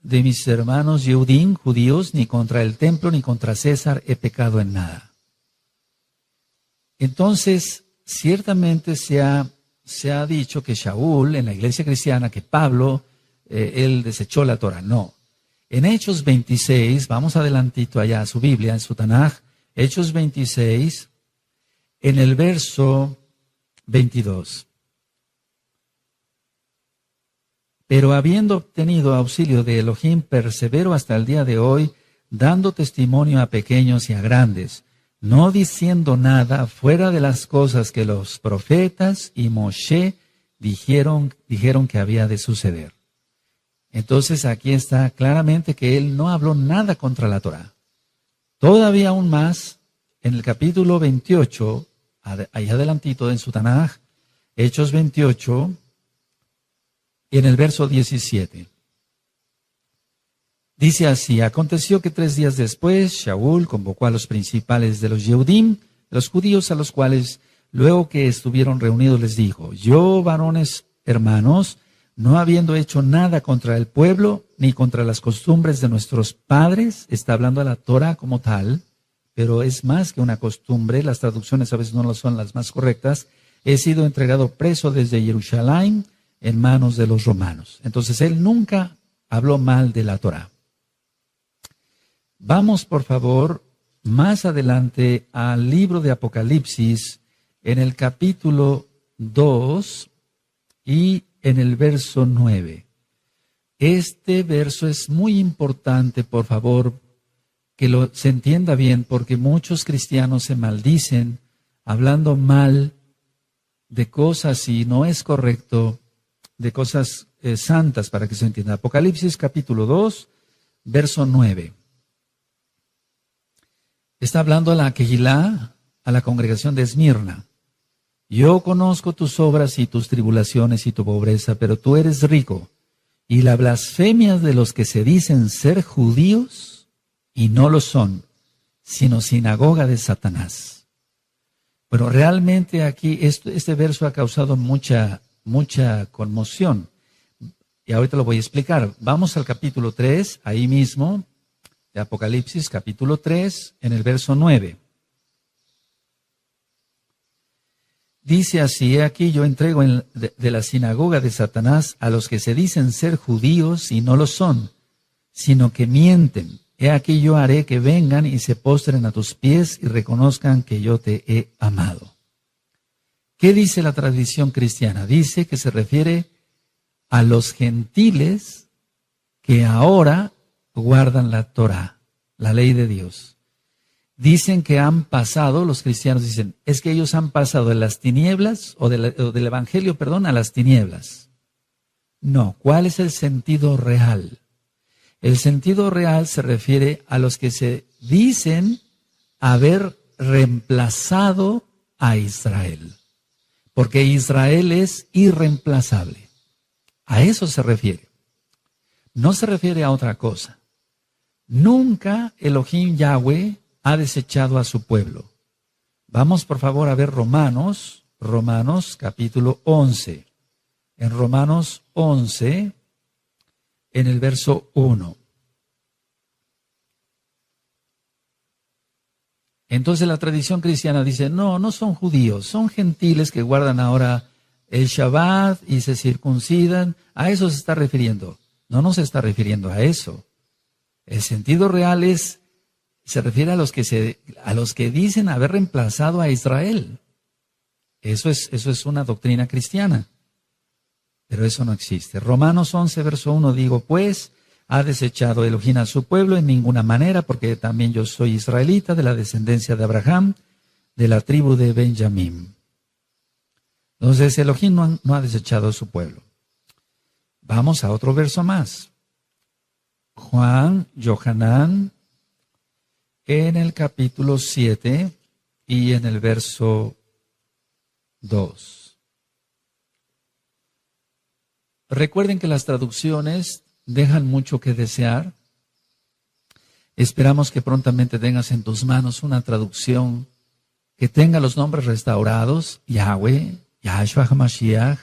de mis hermanos Yehudim, judíos, ni contra el templo, ni contra César he pecado en nada. Entonces, ciertamente se ha dicho que Shaul, en la iglesia cristiana, que Pablo, él desechó la Torá. No. En Hechos 26, vamos adelantito allá a su Biblia, en su Tanaj, Hechos 26, en el verso 22. Pero habiendo obtenido auxilio de Elohim, persevero hasta el día de hoy, dando testimonio a pequeños y a grandes, no diciendo nada fuera de las cosas que los profetas y Moshe dijeron que había de suceder. Entonces aquí está claramente que él no habló nada contra la Torá. Todavía aún más, en el capítulo 28, ahí adelantito en su Tanaj, Hechos 28, y en el verso 17. Dice así: aconteció que 3 días después, Shaul convocó a los principales de los Yehudim, los judíos, a los cuales, luego que estuvieron reunidos, les dijo: yo, varones hermanos, no habiendo hecho nada contra el pueblo, ni contra las costumbres de nuestros padres, está hablando a la Torah como tal, pero es más que una costumbre, las traducciones a veces no son las más correctas, he sido entregado preso desde Jerusalén en manos de los romanos. Entonces él nunca habló mal de la Torah. Vamos, por favor, más adelante al libro de Apocalipsis, en el capítulo 2 y en el verso 9. Este verso es muy importante, por favor, que se entienda bien, porque muchos cristianos se maldicen hablando mal de cosas, y no es correcto, de cosas santas, para que se entienda. Apocalipsis capítulo 2, verso 9. Está hablando a la Kehilá, a la congregación de Esmirna. Yo conozco tus obras y tus tribulaciones y tu pobreza, pero tú eres rico. Y la blasfemia de los que se dicen ser judíos y no lo son, sino sinagoga de Satanás. Pero realmente aquí este verso ha causado mucha conmoción. Y ahorita lo voy a explicar. Vamos al capítulo 3, ahí mismo, de Apocalipsis, capítulo 3, en el verso 9. Dice así: aquí yo entrego de la sinagoga de Satanás a los que se dicen ser judíos y no lo son, sino que mienten. He aquí yo haré que vengan y se postren a tus pies y reconozcan que yo te he amado. ¿Qué dice la tradición cristiana? Dice que se refiere a los gentiles que ahora guardan la Torá, la ley de Dios. Dicen que han pasado, los cristianos dicen, es que ellos han pasado de las tinieblas, o del evangelio, perdón, a las tinieblas. No, ¿cuál es el sentido real? El sentido real se refiere a los que se dicen haber reemplazado a Israel, porque Israel es irreemplazable. A eso se refiere. No se refiere a otra cosa. Nunca Elohim Yahweh ha desechado a su pueblo. Vamos por favor a ver Romanos capítulo 11. En Romanos 11, en el verso 1. Entonces la tradición cristiana dice, no son judíos, son gentiles que guardan ahora el Shabbat y se circuncidan. A eso se está refiriendo. No se está refiriendo a eso. El sentido real se refiere a los que dicen haber reemplazado a Israel. Eso es una doctrina cristiana. Pero eso no existe. Romanos 11, verso 1, digo, pues, ha desechado Elohim a su pueblo en ninguna manera, porque también yo soy israelita, de la descendencia de Abraham, de la tribu de Benjamín. Entonces, Elohim no ha desechado a su pueblo. Vamos a otro verso más. Yohanan, en el capítulo 7 y en el verso 2. Recuerden que las traducciones dejan mucho que desear. Esperamos que prontamente tengas en tus manos una traducción que tenga los nombres restaurados: Yahweh, Yahshua HaMashiach,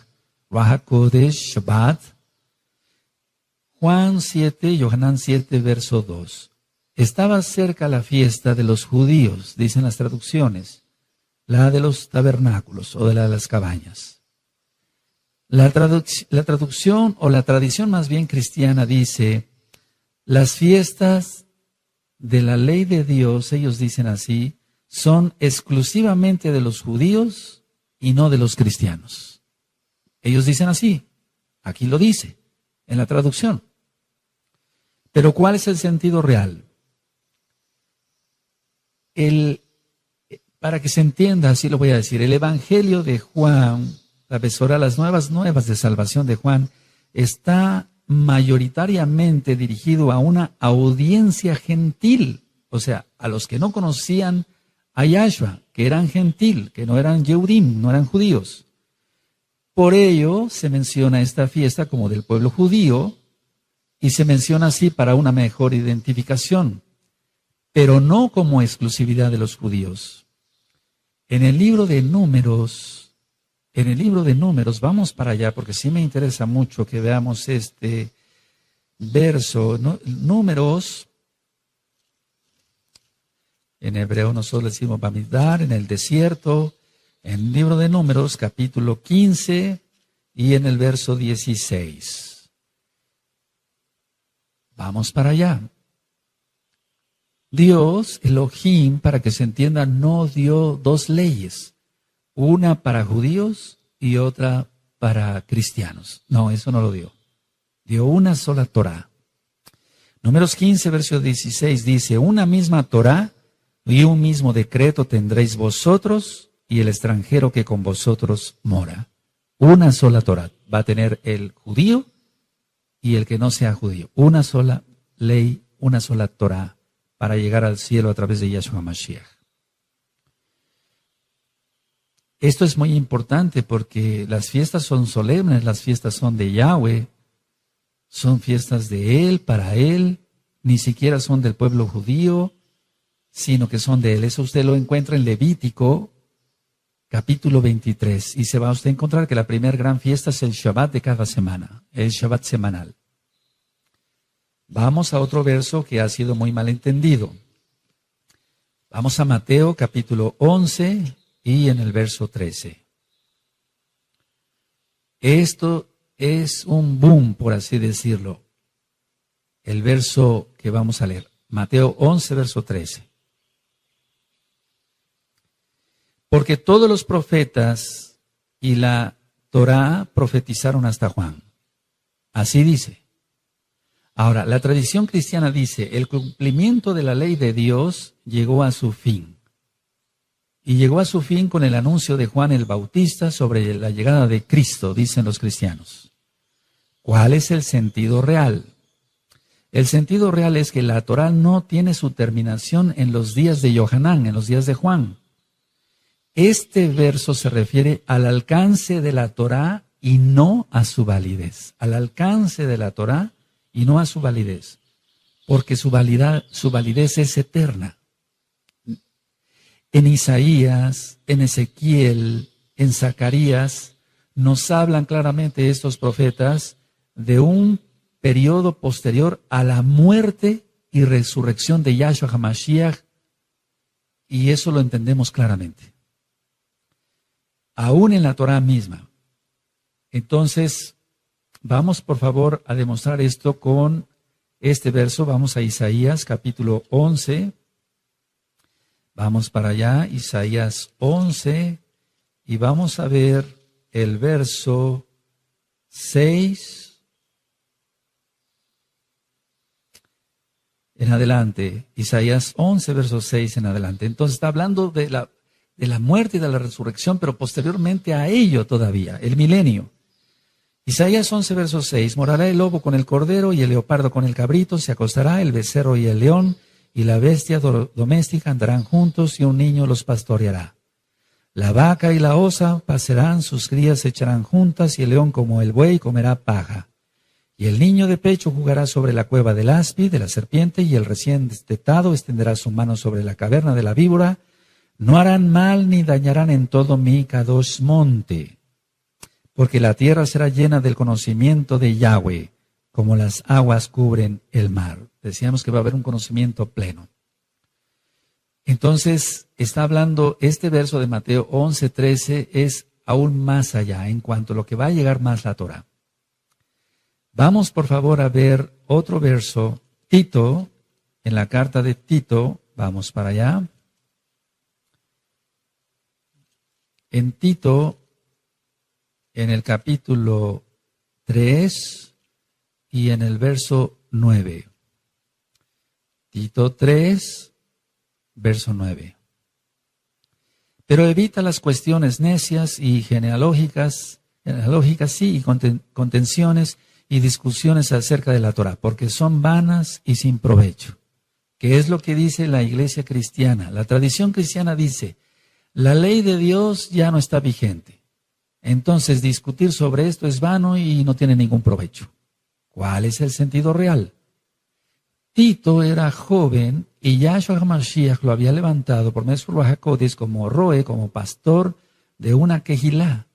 Ruach HaKodesh, Shabbat. Yohanan 7, verso 2. Estaba cerca la fiesta de los judíos, dicen las traducciones, la de los tabernáculos o de la de las cabañas. La traducción o la tradición más bien cristiana dice, las fiestas de la ley de Dios, ellos dicen así, son exclusivamente de los judíos y no de los cristianos. Ellos dicen así, aquí lo dice, en la traducción. Pero ¿cuál es el sentido real? Para que se entienda, así lo voy a decir, el Evangelio de Juan, la Besorá, las nuevas de salvación de Juan, está mayoritariamente dirigido a una audiencia gentil, o sea, a los que no conocían a Yahshua, que eran gentil, que no eran Yehudim, no eran judíos. Por ello se menciona esta fiesta como del pueblo judío y se menciona así para una mejor identificación, pero no como exclusividad de los judíos. En el libro de Números, vamos para allá porque sí me interesa mucho que veamos este verso. Números, en hebreo nosotros le decimos Bamidbar, en el desierto, en el libro de Números, capítulo 15 y en el verso 16. Vamos para allá. Dios, Elohim, para que se entienda, no dio dos leyes, una para judíos y otra para cristianos. No, eso no lo dio. Dio una sola Torá. Números 15, verso 16 dice, una misma Torá y un mismo decreto tendréis vosotros y el extranjero que con vosotros mora. Una sola Torá va a tener el judío y el que no sea judío. Una sola ley, una sola Torá para llegar al cielo a través de Yahshua HaMashiach. Esto es muy importante porque las fiestas son solemnes, las fiestas son de Yahweh, son fiestas de Él, para Él, ni siquiera son del pueblo judío, sino que son de Él. Eso usted lo encuentra en Levítico, capítulo 23, y se va a usted a encontrar que la primera gran fiesta es el Shabbat de cada semana, el Shabbat semanal. Vamos a otro verso que ha sido muy mal entendido. Vamos a Mateo, capítulo 11, y en el verso 13. Esto es un boom, por así decirlo. El verso que vamos a leer, Mateo 11, verso 13. Porque todos los profetas y la Torá profetizaron hasta Juan. Así dice. Ahora, la tradición cristiana dice, el cumplimiento de la ley de Dios llegó a su fin. Y llegó a su fin con el anuncio de Juan el Bautista sobre la llegada de Cristo, dicen los cristianos. ¿Cuál es el sentido real? El sentido real es que la Torá no tiene su terminación en los días de Yohanan, en los días de Juan. Este verso se refiere al alcance de la Torá y no a su validez. Al alcance de la Torá y no a su validez. Porque su validez es eterna. En Isaías, en Ezequiel, en Zacarías, nos hablan claramente estos profetas de un periodo posterior a la muerte y resurrección de Yahshua HaMashiach, y eso lo entendemos claramente. Aún en la Torá misma. Entonces, vamos por favor a demostrar esto con este verso. Vamos a Isaías capítulo 11. Vamos para allá, Isaías 11, y vamos a ver el verso 6 en adelante. Isaías 11, verso 6 en adelante. Entonces está hablando de la muerte y de la resurrección, pero posteriormente a ello todavía, el milenio. Isaías 11, verso 6, morará el lobo con el cordero y el leopardo con el cabrito, se acostará el becerro y el león, y la bestia doméstica andarán juntos y un niño los pastoreará. La vaca y la osa pasarán, sus crías se echarán juntas y el león como el buey comerá paja. Y el niño de pecho jugará sobre la cueva del áspid, de la serpiente, y el recién destetado extenderá su mano sobre la caverna de la víbora. No harán mal ni dañarán en todo mi Kadosh monte, porque la tierra será llena del conocimiento de Yahweh, como las aguas cubren el mar. Decíamos que va a haber un conocimiento pleno. Entonces, está hablando, este verso de Mateo 11:13 es aún más allá en cuanto a lo que va a llegar más la Torá. Vamos por favor a ver otro verso, Tito, en la carta de Tito, vamos para allá. En Tito, en el capítulo 3 y en el verso 9. Tito 3, verso 9. Pero evita las cuestiones necias y genealógicas sí, y contenciones y discusiones acerca de la Torá, porque son vanas y sin provecho. ¿Qué es lo que dice la iglesia cristiana? La tradición cristiana dice, la ley de Dios ya no está vigente. Entonces discutir sobre esto es vano y no tiene ningún provecho. ¿Cuál es el sentido real? Tito era joven y Yahshua HaMashiach lo había levantado por medio de Ruach HaKodesh como roe, como pastor de una quejilá,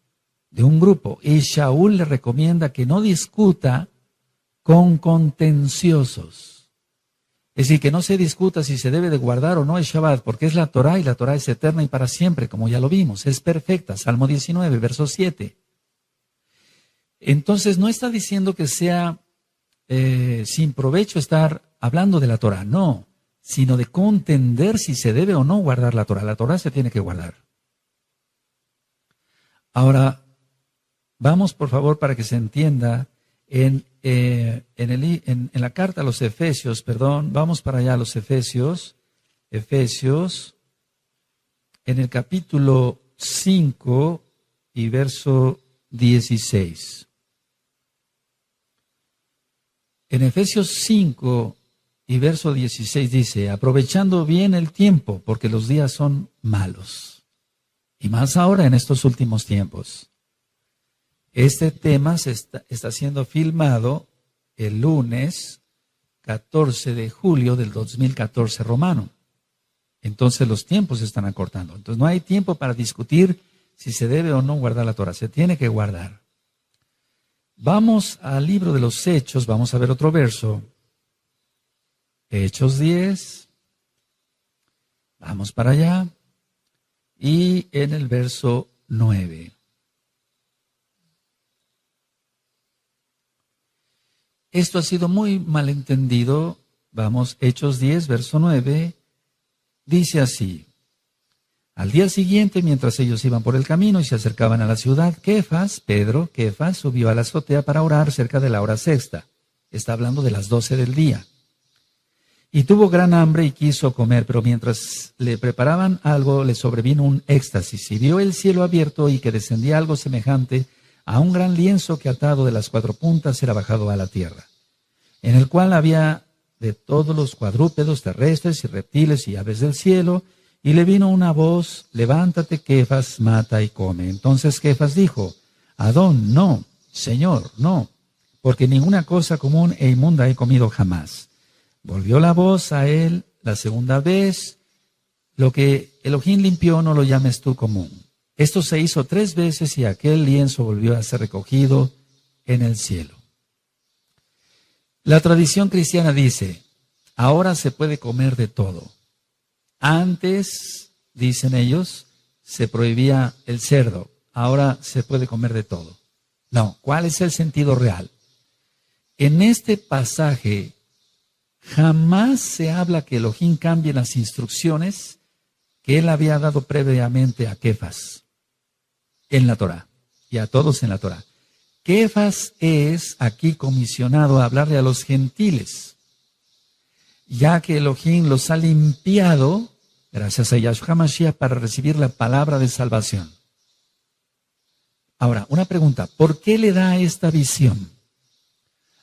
de un grupo. Y Shaul le recomienda que no discuta con contenciosos. Es decir, que no se discuta si se debe de guardar o no el Shabbat, porque es la Torá y la Torá es eterna y para siempre, como ya lo vimos, es perfecta. Salmo 19, verso 7. Entonces no está diciendo que sea sin provecho estar hablando de la Torá, no, sino de contender si se debe o no guardar la Torá. La Torá se tiene que guardar. Ahora, vamos por favor para que se entienda en la carta a los Efesios, vamos para allá a los Efesios, en el capítulo 5 y verso 16. En Efesios 5 y verso 16 dice, aprovechando bien el tiempo, porque los días son malos. Y más ahora en estos últimos tiempos. Este tema está siendo filmado el lunes 14 de julio del 2014 romano. Entonces los tiempos se están acortando. Entonces no hay tiempo para discutir si se debe o no guardar la Torá. Se tiene que guardar. Vamos al libro de los Hechos, vamos a ver otro verso. Hechos 10. Vamos para allá. Y en el verso 9. Esto ha sido muy malentendido. Vamos, Hechos 10, verso 9. Dice así. Al día siguiente, mientras ellos iban por el camino y se acercaban a la ciudad, Pedro, subió a la azotea para orar cerca de la hora sexta. Está hablando de las 12 del día. Y tuvo gran hambre y quiso comer, pero mientras le preparaban algo, le sobrevino un éxtasis, y vio el cielo abierto y que descendía algo semejante a un gran lienzo que atado de las 4 puntas era bajado a la tierra, en el cual había de todos los cuadrúpedos terrestres y reptiles y aves del cielo, y le vino una voz: levántate, Kefas, mata y come. Entonces Kefas dijo: Adón, no, Señor, no, porque ninguna cosa común e inmunda he comido jamás. Volvió la voz a él la segunda vez: lo que Elohim limpió no lo llames tú común. Esto se hizo 3 veces y aquel lienzo volvió a ser recogido en el cielo. La tradición cristiana dice: ahora se puede comer de todo. Antes, dicen ellos, se prohibía el cerdo. Ahora se puede comer de todo. No, ¿cuál es el sentido real? En este pasaje jamás se habla que Elohim cambie las instrucciones que él había dado previamente a Kefas en la Torá y a todos en la Torá. Kefas es aquí comisionado a hablarle a los gentiles, ya que Elohim los ha limpiado, gracias a Yahshua Mashiach, para recibir la palabra de salvación. Ahora, una pregunta: ¿por qué le da esta visión?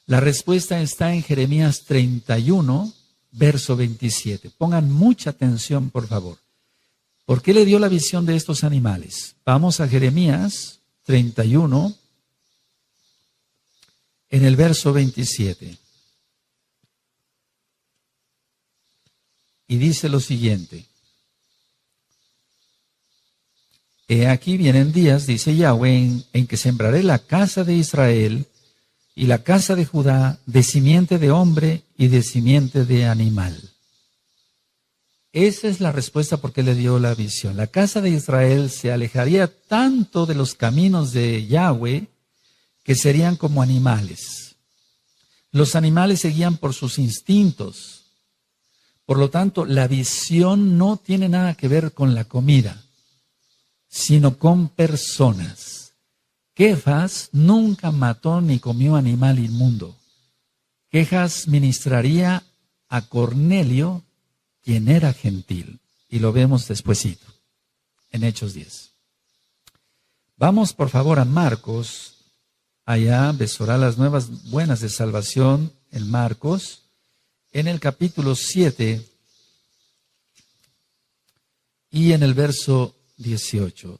La respuesta está en Jeremías 31, verso 27. Pongan mucha atención, por favor. ¿Por qué le dio la visión de estos animales? Vamos a Jeremías 31, en el verso 27. Y dice lo siguiente: he aquí vienen días, dice Yahweh, en que sembraré la casa de Israel y la casa de Judá de simiente de hombre y de simiente de animal. Esa es la respuesta por qué le dio la visión. La casa de Israel se alejaría tanto de los caminos de Yahweh que serían como animales. Los animales se guían por sus instintos. Por lo tanto, la visión no tiene nada que ver con la comida, sino con personas. Kefas nunca mató ni comió animal inmundo. Kefas ministraría a Cornelio, quien era gentil, y lo vemos despuesito, en Hechos 10. Vamos por favor a Marcos, allá besorá las nuevas buenas de salvación en Marcos, en el capítulo 7 y en el verso 18.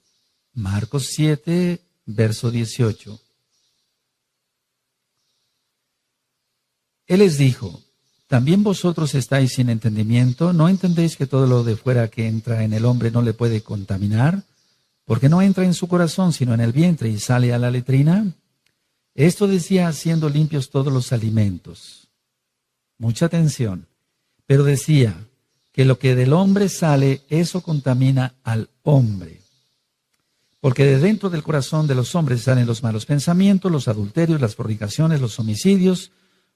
Marcos 7, verso 18. Él les dijo: ¿también vosotros estáis sin entendimiento? ¿No entendéis que todo lo de fuera que entra en el hombre no le puede contaminar? Porque no entra en su corazón, sino en el vientre y sale a la letrina. Esto decía haciendo limpios todos los alimentos. Mucha atención. Pero decía que lo que del hombre sale, eso contamina al hombre. Porque de dentro del corazón de los hombres salen los malos pensamientos, los adulterios, las fornicaciones, los homicidios,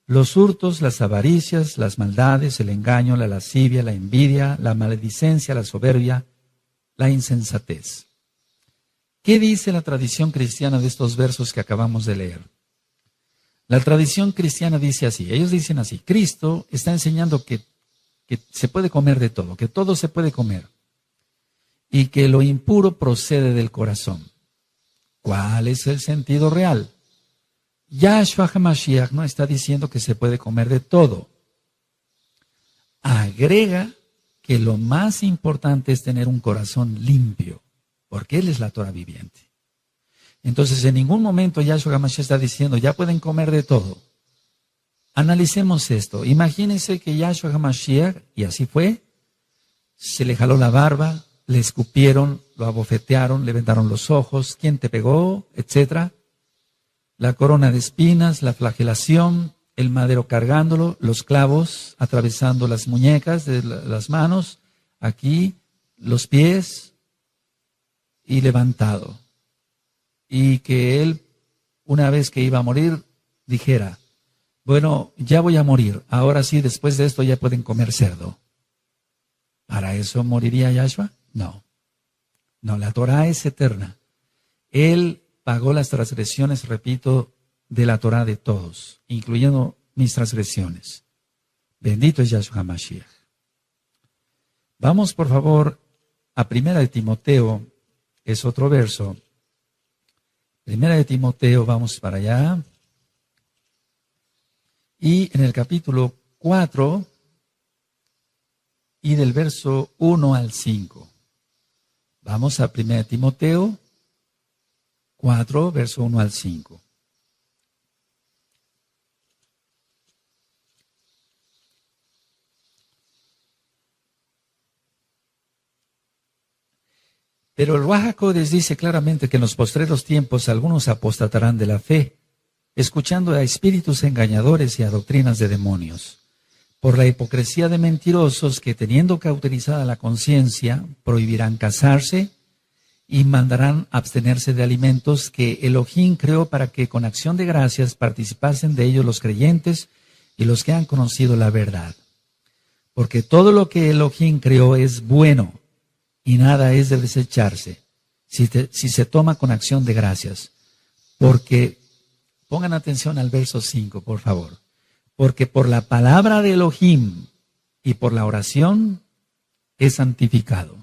los hurtos, las avaricias, las maldades, el engaño, la lascivia, la envidia, la maledicencia, la soberbia, la insensatez. ¿Qué dice la tradición cristiana de estos versos que acabamos de leer? La tradición cristiana dice así, ellos dicen así: Cristo está enseñando que se puede comer de todo, que todo se puede comer, y que lo impuro procede del corazón. ¿Cuál es el sentido real? Yahshua HaMashiach no está diciendo que se puede comer de todo. Agrega que lo más importante es tener un corazón limpio, porque Él es la Torah viviente. Entonces, en ningún momento Yahshua HaMashiach está diciendo: ya pueden comer de todo. Analicemos esto. Imagínense que Yahshua HaMashiach, y así fue, se le jaló la barba, le escupieron, lo abofetearon, le vendaron los ojos, quién te pegó, etcétera. La corona de espinas, la flagelación, el madero cargándolo, los clavos atravesando las muñecas de las manos, aquí, los pies, y levantado. Y que él, una vez que iba a morir, dijera: bueno, ya voy a morir, ahora sí, después de esto ya pueden comer cerdo. ¿Para eso moriría Yahshua? No. No, la Torá es eterna. Él pagó las transgresiones, repito, de la Torá de todos, incluyendo mis transgresiones. Bendito es Yahshua Mashiach. Vamos, por favor, a Primera de Timoteo, es otro verso. Primera de Timoteo, vamos para allá. Y en el capítulo 4, y del verso 1 al 5. Vamos a Primera de Timoteo 4, verso 1 al 5. Pero el Ruach HaKodesh dice claramente que en los postreros tiempos algunos apostatarán de la fe, escuchando a espíritus engañadores y a doctrinas de demonios, por la hipocresía de mentirosos que, teniendo cauterizada la conciencia, prohibirán casarse y mandarán abstenerse de alimentos que Elohim creó para que con acción de gracias participasen de ellos los creyentes y los que han conocido la verdad. Porque todo lo que Elohim creó es bueno, y nada es de desecharse, si se toma con acción de gracias. Porque, pongan atención al verso 5, por favor. Porque por la palabra de Elohim y por la oración es santificado.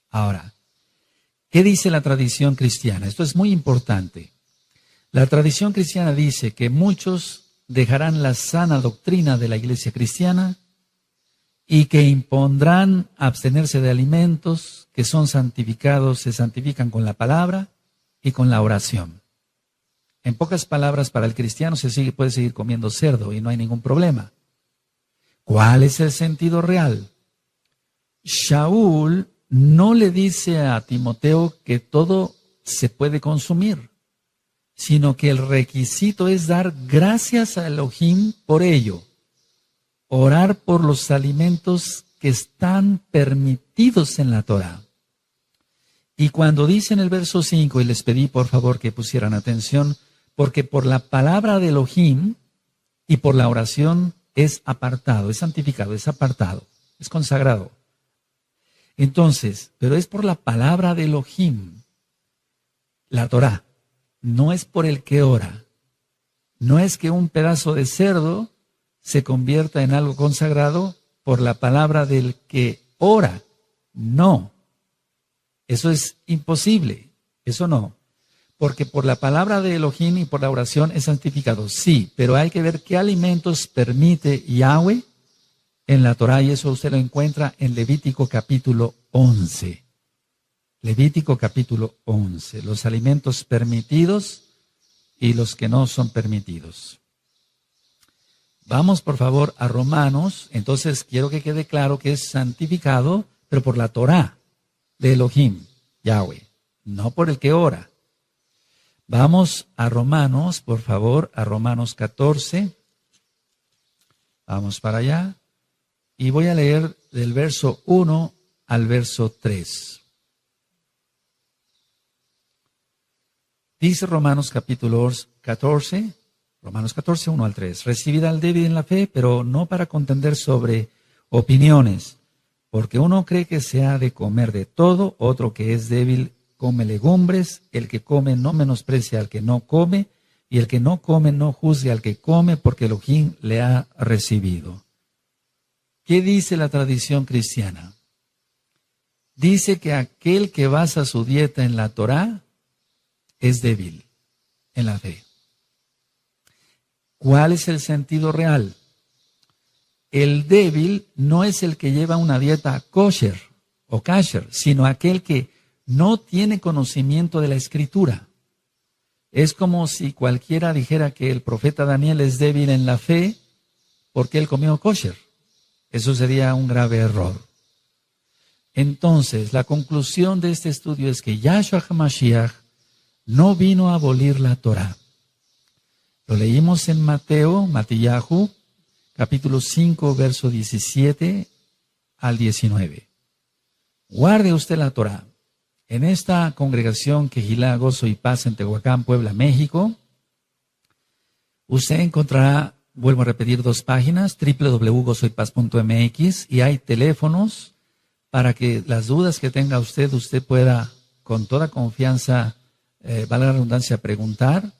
Ahora, ¿qué dice la tradición cristiana? Esto es muy importante. La tradición cristiana dice que muchos dejarán la sana doctrina de la iglesia cristiana y que impondrán abstenerse de alimentos que son santificados, se santifican con la palabra y con la oración. En pocas palabras, para el cristiano puede seguir comiendo cerdo y no hay ningún problema. ¿Cuál es el sentido real? Shaul no le dice a Timoteo que todo se puede consumir, sino que el requisito es dar gracias a Elohim por ello. Orar por los alimentos que están permitidos en la Torah. Y cuando dice en el verso 5, y les pedí por favor que pusieran atención, porque por la palabra de Elohim y por la oración es apartado, es santificado, es apartado, es consagrado. Entonces, pero es por la palabra de Elohim, la Torah, no es por el que ora. No es que un pedazo de cerdo se convierta en algo consagrado por la palabra del que ora. No, eso es imposible, eso no. Porque por la palabra de Elohim y por la oración es santificado, sí, pero hay que ver qué alimentos permite Yahweh en la Torah, y eso usted lo encuentra en Levítico capítulo 11. Levítico capítulo 11, los alimentos permitidos y los que no son permitidos. Vamos por favor a Romanos. Entonces quiero que quede claro que es santificado, pero por la Torah de Elohim, Yahweh, no por el que ora. Vamos a Romanos, por favor, a Romanos 14. Vamos para allá. Y voy a leer del verso 1 al verso 3. Dice Romanos capítulo 14. Romanos 14, 1 al 3. Recibid al débil en la fe, pero no para contender sobre opiniones, porque uno cree que se ha de comer de todo, otro que es débil come legumbres, el que come no menosprecia al que no come, y el que no come no juzgue al que come, porque Elohim le ha recibido. ¿Qué dice la tradición cristiana? Dice que aquel que basa su dieta en la Torá es débil en la fe. ¿Cuál es el sentido real? El débil no es el que lleva una dieta kosher o kasher, sino aquel que no tiene conocimiento de la Escritura. Es como si cualquiera dijera que el profeta Daniel es débil en la fe porque él comió kosher. Eso sería un grave error. Entonces, la conclusión de este estudio es que Yahshua HaMashiach no vino a abolir la Torah. Lo leímos en Matillahu, capítulo 5, verso 17 al 19. Guarde usted la Torah. En esta congregación Kehilá, Gozo y Paz en Tehuacán, Puebla, México, usted encontrará, vuelvo a repetir, 2 páginas, www.gozoypaz.mx, y hay teléfonos para que las dudas que tenga usted pueda con toda confianza, valga la redundancia, preguntar.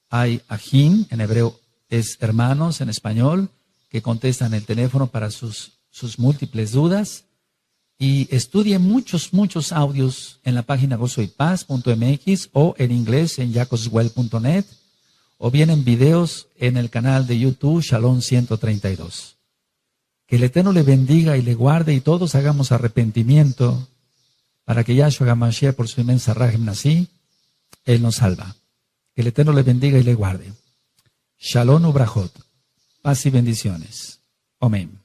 Hay ajín, en hebreo es hermanos en español, que contestan el teléfono para sus múltiples dudas. Y estudie muchos audios en la página gozoypaz.mx o en inglés en jacobswell.net o bien en videos en el canal de YouTube Shalom 132. Que el Eterno le bendiga y le guarde y todos hagamos arrepentimiento para que Yahshua HaMashiach por su inmensa Rajem Nasí, Él nos salva. Que el Eterno le bendiga y le guarde. Shalom Ubrajot. Paz y bendiciones. Amén.